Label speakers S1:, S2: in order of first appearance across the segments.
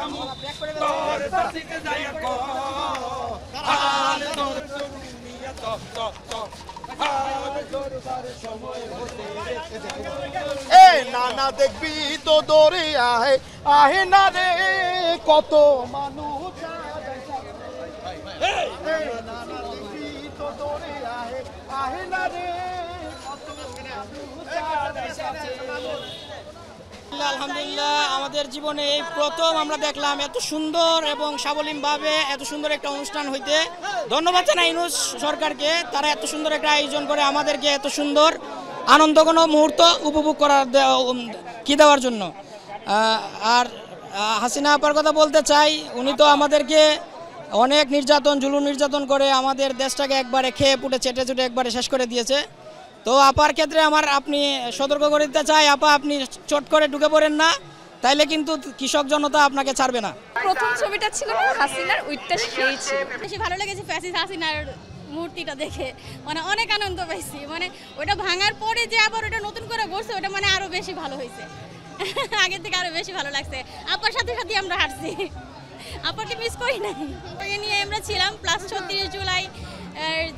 S1: যামু তোর সাথে যাইয়া কো হাল তোর দুনিয়া তো হাল দরবারে সময় হতে এ নানা দেখবি তো দৌড়ে আহে আহে না রে কত মানুষ নানা দেখবি তো দৌড়ে আহে আহে না রে কত
S2: আলহামদুলিল্লাহ আমাদের জীবনে এই প্রথম আমরা দেখলাম এত সুন্দর এবং সাবলীলভাবে এত সুন্দর একটা অনুষ্ঠান হইতে। ধন্যবাদ জানাই ইউনূস সরকারকে, তারা এত সুন্দর একটা আয়োজন করে আমাদেরকে এত সুন্দর আনন্দঘন মুহূর্ত উপভোগ করার দেওয়ার জন্য। আর হাসিনা আপার কথা বলতে চাই, উনি তো আমাদেরকে অনেক জুলুম নির্যাতন করে আমাদের দেশটাকে একবারে খেয়ে পুটে চেটে চুটে একবারে শেষ করে দিয়েছে। তো আপার ক্ষেত্রে আপনি সতর্ক করে দিতে চাই, আপা আপনি চট করে ঢুকে পড়েন না, তাইলে কিন্তু কৃষক জনতা আপনাকে ছাড়বে না।
S3: প্রথম ছবিটা ছিল হাসিনার, ওইটা সেই ছিল বেশি ভালো লেগেছে। ফ্যাসিস্ট হাসিনার মূর্তিটা দেখে মানে অনেক আনন্দ পাইছি। মানে ওটা ভাঙার পরে যে আবার ওটা নতুন করে গড়ছে, ওটা মানে আরো বেশি ভালো হয়েছে, আগের থেকে আরো বেশি ভালো লাগছে। আপার সাথে সাথে আমরা হাঁটছি, আপাকে মিস করি নাই। ওই নিয়ে আমরা ছিলাম প্লাস ৩৬ জুলাই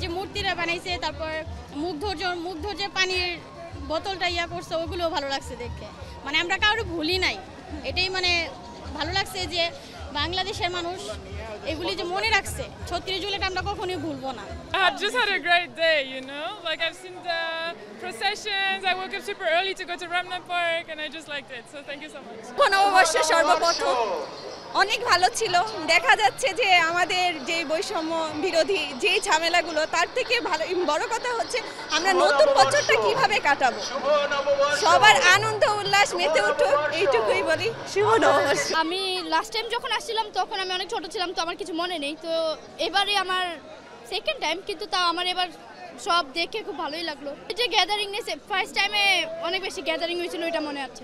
S3: যে মূর্তিটা বানাইছে, তারপর মুগ্ধ যে পানির বোতলটা করছে, ওগুলোও ভালো লাগছে দেখে। মানে আমরা কারো ভুলি নাই, এটাই মানে ভালো লাগছে যে বাংলাদেশের মানুষ এগুলি যে মনে রাখছে। ৩৬ জুলাইটা আমরা কখনোই ভুলবো না।
S4: I had just had a great day, you know? Like I've seen the processions, I woke up super early to go to Ramna Park and I just liked it. So thank you so much.
S3: নববর্ষে সর্বপ্রথম অনেক ভালো ছিল। দেখা যাচ্ছে যে আমাদের যে বৈষম্য বিরোধী যে ঝামেলাগুলো, তার থেকে ভালো বড় কথা হচ্ছে আমরা নতুন বছরটা কিভাবে কাটাবো। সবার আনন্দ উল্লাস মেতে উঠুক, এইটুকুই বলি। শুভ নববর্ষ।
S5: আমি লাস্ট টাইম যখন আসছিলাম তখন আমি অনেক ছোট ছিলাম, তো আমার কিছু মনে নেই। তো এবারে আমার সেকেন্ড টাইম, কিন্তু তাও আমার এবার সব দেখে খুব ভালোই লাগলো। যে গ্যাদারিং নেই, ফার্স্ট টাইমে অনেক বেশি গ্যাদারিং হয়েছিল, এটা মনে আছে।